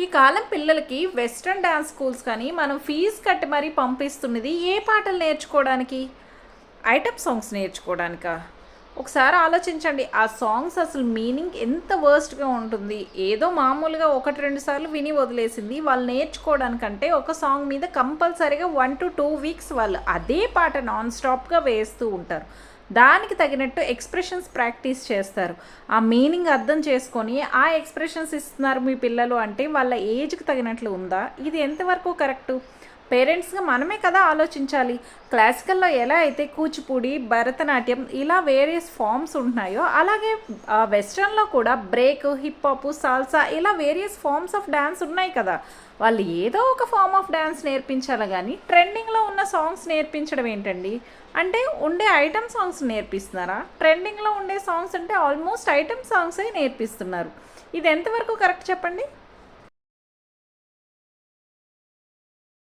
ఈ కాలం పిల్లలకి western dance schools కానీ మనం ఫీజు కట్టి మరీ పంపిస్తున్నది ఏ పాటలు నేర్చుకోవడానికి? ఐటమ్ సాంగ్స్ నేర్చుకోవడానికా? ఒకసారి ఆలోచించండి. ఆ సాంగ్స్ అసలు మీనింగ్ ఎంత వర్స్ట్‌గా ఉంటుంది. ఏదో మామూలుగా 1, 2 సార్లు విని వదిలేసింది. వాళ్ళు నేర్చుకోవడానికంటే ఒక సాంగ్ మీద కంపల్సరీగా 1-2 వీక్స్ వాళ్ళు అదే పాట నాన్ స్టాప్‌గా వేస్తూ ఉంటారు. దానికి తగినట్టు ఎక్స్‌ప్రెషన్స్ ప్రాక్టీస్ చేస్తారు. ఆ మీనింగ్ అర్థం చేసుకొని ఆ ఎక్స్‌ప్రెషన్స్ ఇస్తున్నారు మీ పిల్లలు అంటే వాళ్ళ ఏజ్‌కి తగినట్లు ఉందా? ఇది ఎంతవరకు కరెక్టు? పేరెంట్స్‌గా మనమే కదా ఆలోచించాలి. క్లాసికల్‌లో ఎలా అయితే కూచిపూడి, భరతనాట్యం ఇలా వేరియస్ ఫార్మ్స్ ఉంటున్నాయో అలాగే వెస్ట్రన్‌లో కూడా బ్రేక్, హిప్ హాప్, సాల్సా ఇలా వేరియస్ ఫార్మ్స్ ఆఫ్ డాన్స్ ఉన్నాయి కదా! వాళ్ళు ఏదో ఒక ఫార్మ్ ఆఫ్ డాన్స్ నేర్పించాలి గానీ ట్రెండింగ్‌లో ఉన్న సాంగ్స్ నేర్పించడం ఏంటండి? అంటే ఉండే ఐటెమ్ సాంగ్స్ నేర్పిస్తున్నారా? ట్రెండింగ్‌లో ఉండే సాంగ్స్ అంటే ఆల్మోస్ట్ ఐటెమ్ సాంగ్సే నేర్పిస్తున్నారు. ఇది ఎంతవరకు కరెక్ట్ చెప్పండి?